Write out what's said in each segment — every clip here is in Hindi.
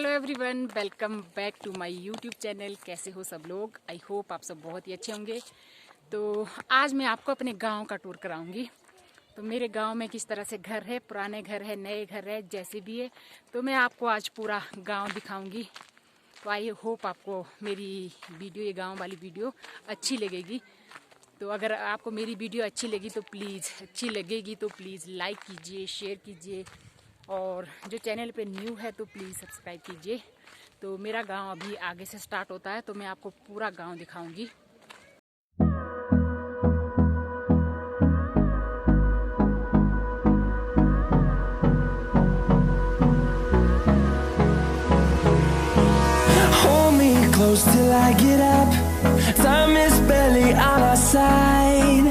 Everyone, welcome back to my YouTube channel. कैसे हो सब लोग? आई होप आप सब बहुत ही अच्छे होंगे। तो आज मैं आपको अपने गांव का टूर कराऊंगी। तो मेरे गांव में किस तरह से घर है, पुराने घर है, नए घर है, जैसे भी है, तो मैं आपको आज पूरा गांव दिखाऊंगी। तो आई होप आपको मेरी वीडियो, ये गाँव वाली वीडियो अच्छी लगेगी। तो अगर आपको मेरी वीडियो अच्छी लगेगी तो प्लीज़ लाइक कीजिए, शेयर कीजिए, और जो चैनल पे न्यू है तो प्लीज़ सब्सक्राइब कीजिए। तो मेरा गांव अभी आगे से स्टार्ट होता है, तो मैं आपको पूरा गांव दिखाऊंगी। Hold me close till I get up. Time is barely on our side.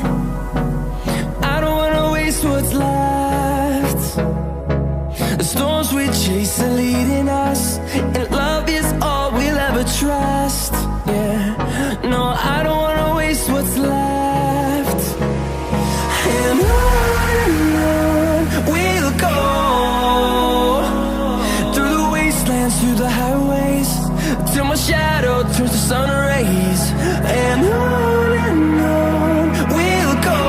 I don't wanna waste what's left. The storms we chase are leading us, and love is all we'll ever trust. Yeah, no, I don't wanna waste what's left. And on we'll go, through the wastelands, through the highways, till my shadow turns to sun rays. And on we'll go,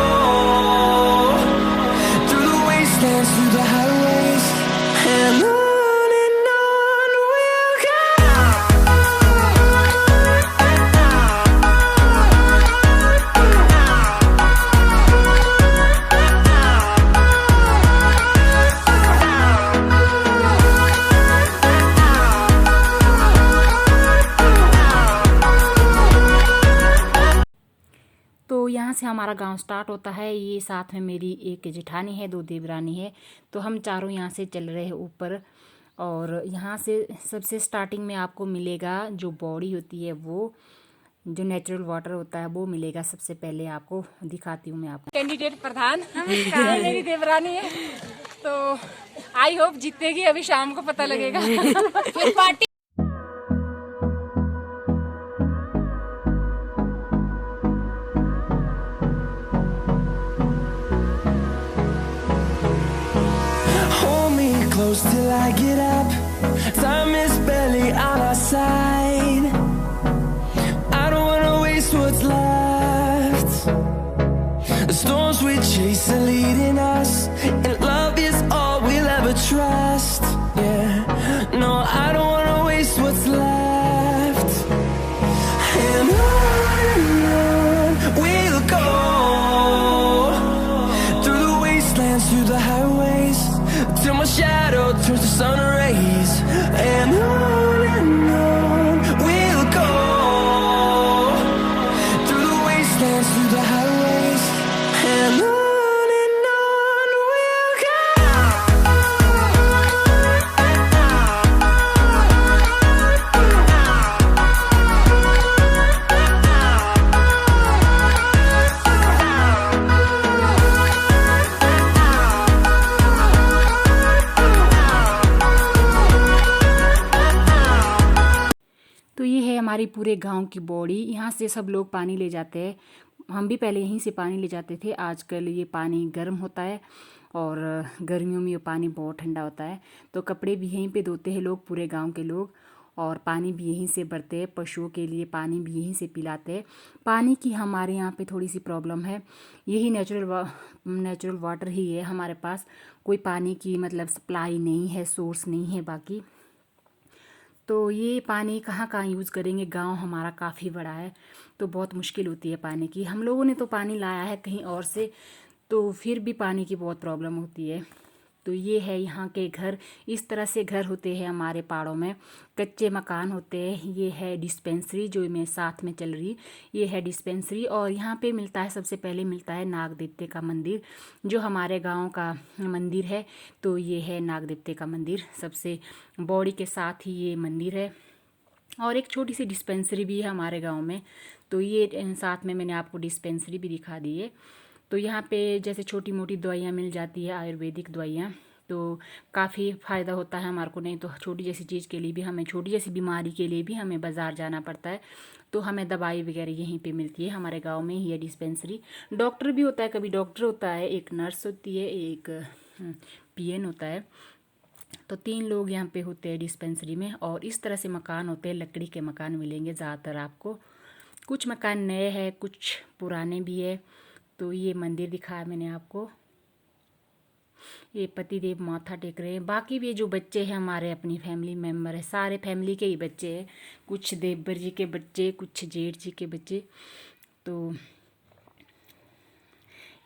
through the wastelands, through the highways, and on we'll go. तो यहाँ से हमारा गांव स्टार्ट होता है। ये साथ में मेरी एक जेठानी है, दो देवरानी है। तो हम चारों यहाँ से चल रहे हैं ऊपर। और यहाँ से सबसे स्टार्टिंग में आपको मिलेगा जो बॉडी होती है, वो जो नेचुरल वाटर होता है वो मिलेगा। सबसे पहले आपको दिखाती हूँ मैं आपको। कैंडिडेट प्रधान मेरी देवरानी है, तो आई होप जीतेगी। अभी शाम को पता लगेगा। फिर party. Hold me close till I get up. Time is barely on our side. I don't wanna waste what's left. The storms we chase are leading us, and love is all we'll ever trust. Yeah, no, I don't wanna waste what's left. And on we'll go, through the wastelands, through the highways, till my shadow turns to sun rays. And on we'll go, through the wastelands, through the highways, and on we'll go. तो ये है हमारी पूरे गांव की बॉडी। यहाँ से सब लोग पानी ले जाते हैं। हम भी पहले यहीं से पानी ले जाते थे। आजकल ये पानी गर्म होता है, और गर्मियों में ये पानी बहुत ठंडा होता है। तो कपड़े भी यहीं पे धोते हैं लोग, पूरे गांव के लोग, और पानी भी यहीं से भरते हैं। पशुओं के लिए पानी भी यहीं से पिलाते हैं। पानी की हमारे यहाँ पे थोड़ी सी प्रॉब्लम है। यही नेचुरल वाटर ही है हमारे पास। कोई पानी की मतलब सप्लाई नहीं है, सोर्स नहीं है बाकी। तो ये पानी कहाँ कहाँ यूज़ करेंगे? गांव हमारा काफ़ी बड़ा है, तो बहुत मुश्किल होती है पानी की। हम लोगों ने तो पानी लाया है कहीं और से, तो फिर भी पानी की बहुत प्रॉब्लम होती है। तो ये है यहाँ के घर। इस तरह से घर होते हैं हमारे पहाड़ों में, कच्चे मकान होते हैं। ये है डिस्पेंसरी जो मैं साथ में चल रही, ये है डिस्पेंसरी। और यहाँ पे मिलता है, सबसे पहले मिलता है नाग देवते का मंदिर, जो हमारे गांव का मंदिर है। तो ये है नाग देवते का मंदिर, सबसे बॉडी के साथ ही ये मंदिर है। और एक छोटी सी डिस्पेंसरी भी है हमारे गांव में। तो ये साथ में मैंने आपको डिस्पेंसरी भी दिखा दी है। तो यहाँ पे जैसे छोटी मोटी दवाइयाँ मिल जाती है, आयुर्वेदिक दवाइयाँ, तो काफ़ी फ़ायदा होता है हमारे को। नहीं तो छोटी जैसी चीज़ के लिए भी हमें, छोटी जैसी बीमारी के लिए भी हमें बाज़ार जाना पड़ता है। तो हमें दवाई वगैरह यहीं पे मिलती है। हमारे गांव में ही है डिस्पेंसरी। डॉक्टर भी होता है, कभी डॉक्टर होता है, एक नर्स होती है, एक पीएन होता है। तो 3 लोग यहाँ पे होते हैं डिस्पेंसरी में। और इस तरह से मकान होते हैं, लकड़ी के मकान मिलेंगे ज़्यादातर आपको। कुछ मकान नए हैं, कुछ पुराने भी है। तो ये मंदिर दिखाया मैंने आपको। ये पतिदेव माथा टेक रहे हैं। बाकी भी जो बच्चे हैं हमारे अपनी फैमिली मेम्बर है, सारे फैमिली के ही बच्चे हैं। कुछ देवर जी के बच्चे, कुछ जेठ जी के बच्चे। तो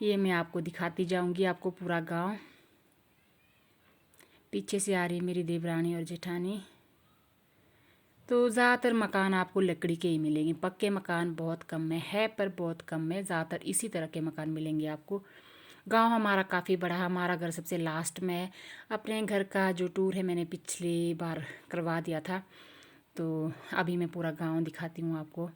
ये मैं आपको दिखाती जाऊंगी, आपको पूरा गांव। पीछे से आ रही है मेरी देवरानी और जेठानी। तो ज़्यादातर मकान आपको लकड़ी के ही मिलेंगे, पक्के मकान बहुत कम है पर बहुत कम है। ज़्यादातर इसी तरह के मकान मिलेंगे आपको। गांव हमारा काफ़ी बड़ा है, हमारा घर सबसे लास्ट में है। अपने घर का जो टूर है मैंने पिछली बार करवा दिया था, तो अभी मैं पूरा गांव दिखाती हूँ आपको।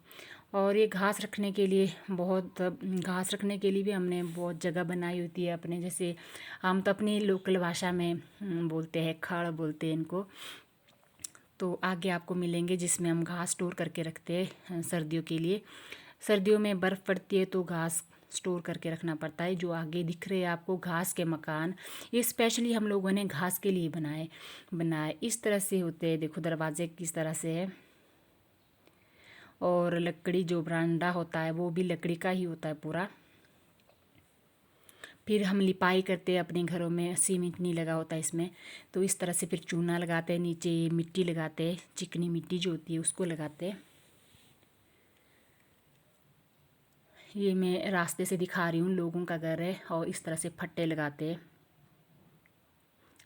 और ये घास रखने के लिए घास रखने के लिए भी हमने बहुत जगह बनाई होती है अपने। जैसे हम तो अपनी लोकल भाषा में बोलते हैं, खड़ बोलते हैं इनको। तो आगे आपको मिलेंगे जिसमें हम घास स्टोर करके रखते हैं सर्दियों के लिए। सर्दियों में बर्फ़ पड़ती है तो घास स्टोर करके रखना पड़ता है। जो आगे दिख रहे हैं आपको घास के मकान, ये स्पेशली हम लोगों ने घास के लिए बनाए इस तरह से होते हैं। देखो दरवाजे किस तरह से है। और लकड़ी जो बरांडा होता है वो भी लकड़ी का ही होता है पूरा। फिर हम लिपाई करते हैं अपने घरों में, सीमेंट नहीं लगा होता इसमें, तो इस तरह से फिर चूना लगाते हैं, नीचे मिट्टी लगाते हैं, चिकनी मिट्टी जो होती है उसको लगाते हैं। ये मैं रास्ते से दिखा रही हूँ, लोगों का घर है। और इस तरह से फट्टे लगाते हैं।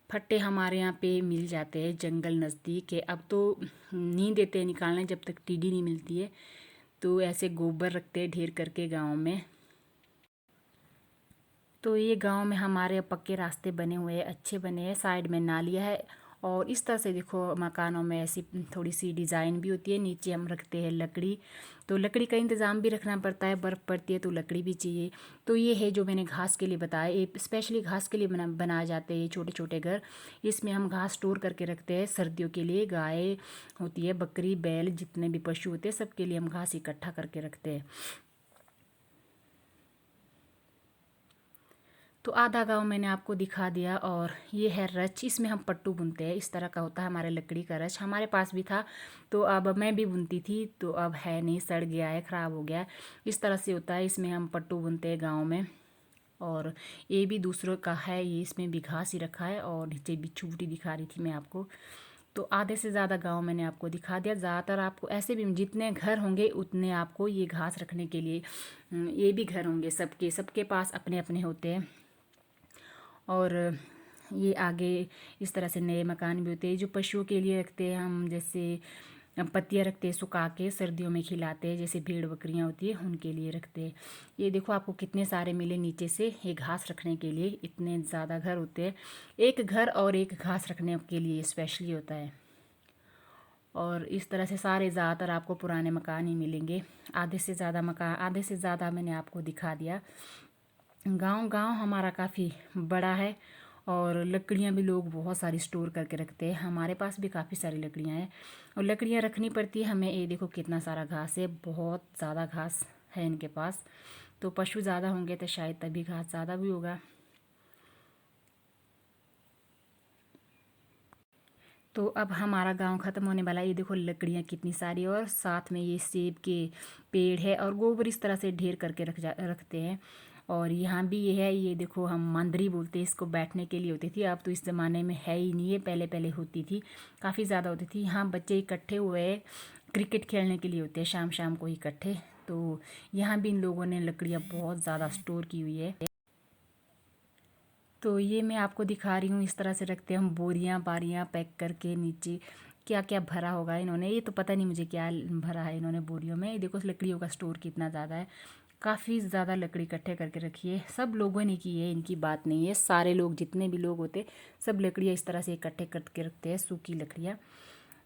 फट्टे हमारे यहाँ पे मिल जाते हैं, जंगल नज़दीक है। अब तो नहीं देते हैं निकालने जब तक टीडी नहीं मिलती है। तो ऐसे गोबर रखते हैं ढेर करके गाँव में। तो ये गांव में हमारे पक्के रास्ते बने हुए हैं, अच्छे बने हैं। साइड में नालियाँ है। और इस तरह से देखो मकानों में ऐसी थोड़ी सी डिज़ाइन भी होती है। नीचे हम रखते हैं लकड़ी, तो लकड़ी का इंतज़ाम भी रखना पड़ता है, बर्फ़ पड़ती है तो लकड़ी भी चाहिए। तो ये है जो मैंने घास के लिए बताया, ये स्पेशली घास के लिए बनाए जाते हैं ये छोटे छोटे घर। इसमें हम घास स्टोर करके रखते हैं सर्दियों के लिए। गाय होती है, बकरी, बैल, जितने भी पशु होते हैं सबके लिए हम घास इकट्ठा करके रखते हैं। तो आधा गांव मैंने आपको दिखा दिया। और ये है रच, इसमें हम पट्टू बुनते हैं। इस तरह का होता है हमारे लकड़ी का रच, हमारे पास भी था तो अब मैं भी बुनती थी, तो अब है नहीं, सड़ गया है, ख़राब हो गया है। इस तरह से होता है, इसमें हम पट्टू बुनते हैं गाँव में। और ये भी दूसरों का है, ये इसमें भी घास ही रखा है। और नीचे भी छूटी दिखा रही थी मैं आपको। तो आधे से ज़्यादा गांव मैंने आपको दिखा दिया। ज़्यादातर आपको ऐसे भी जितने घर होंगे उतने आपको ये घास रखने के लिए ये भी घर होंगे। सबके सबके पास अपने अपने होते हैं। और ये आगे इस तरह से नए मकान भी होते हैं जो पशुओं के लिए रखते हैं हम। जैसे पत्तियाँ रखते हैं सुखा के, सर्दियों में खिलाते हैं, जैसे भेड़ बकरियाँ होती है उनके लिए रखते हैं। ये देखो आपको कितने सारे मिले नीचे से, ये घास रखने के लिए। इतने ज़्यादा घर होते हैं, एक घर और एक घास रखने के लिए स्पेशली होता है। और इस तरह से सारे ज़्यादातर आपको पुराने मकान ही मिलेंगे। आधे से ज़्यादा मैंने आपको दिखा दिया। गांव हमारा काफ़ी बड़ा है। और लकड़ियाँ भी लोग बहुत सारी स्टोर करके रखते हैं। हमारे पास भी काफ़ी सारी लकड़ियाँ हैं और लकड़ियाँ रखनी पड़ती है हमें। ये देखो कितना सारा घास है, बहुत ज़्यादा घास है इनके पास। तो पशु ज़्यादा होंगे तो शायद तभी घास ज़्यादा भी होगा। तो अब हमारा गांव ख़त्म होने वाला है। ये देखो लकड़ियाँ कितनी सारी, और साथ में ये सेब के पेड़ है। और गोबर इस तरह से ढेर करके रखते हैं। और यहाँ भी ये है, ये देखो हम मांदरी बोलते हैं इसको, बैठने के लिए होती थी। अब तो इस ज़माने में है ही नहीं है, पहले पहले होती थी, काफ़ी ज़्यादा होती थी। यहाँ बच्चे इकट्ठे हुए क्रिकेट खेलने के लिए होते हैं, शाम शाम को इकट्ठे। तो यहाँ भी इन लोगों ने लकड़ियाँ बहुत ज़्यादा स्टोर की हुई है। तो ये मैं आपको दिखा रही हूँ, इस तरह से रखते हैं हम बोरियाँ बारियाँ पैक करके। नीचे क्या क्या भरा होगा इन्होंने, ये तो पता नहीं मुझे क्या भरा है इन्होंने बोरियों में। देखो लकड़ियों का स्टोर कितना ज़्यादा है, काफ़ी ज़्यादा लकड़ी इकट्ठे करके रखी है। सब लोगों ने की है, इनकी बात नहीं है। सारे लोग जितने भी लोग होते सब लकड़ियाँ इस तरह से इकट्ठे करके रखते हैं, सूखी लकड़ियाँ।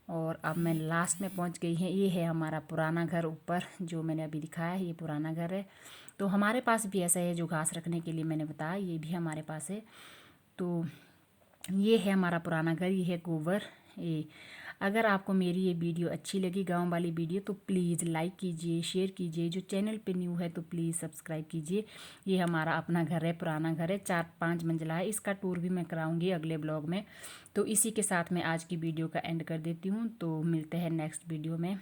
और अब मैं लास्ट में पहुंच गई है। ये है हमारा पुराना घर ऊपर, जो मैंने अभी दिखाया है, ये पुराना घर है। तो हमारे पास भी ऐसा है जो घास रखने के लिए मैंने बताया, ये भी हमारे पास है। तो ये है हमारा पुराना घर, ये है गोबर। ये अगर आपको मेरी ये वीडियो अच्छी लगी, गांव वाली वीडियो, तो प्लीज़ लाइक कीजिए, शेयर कीजिए। जो चैनल पे न्यू है तो प्लीज़ सब्सक्राइब कीजिए। ये हमारा अपना घर है, पुराना घर है, 4-5 मंजिला है। इसका टूर भी मैं कराऊंगी अगले ब्लॉग में। तो इसी के साथ मैं आज की वीडियो का एंड कर देती हूँ। तो मिलते हैं नेक्स्ट वीडियो में।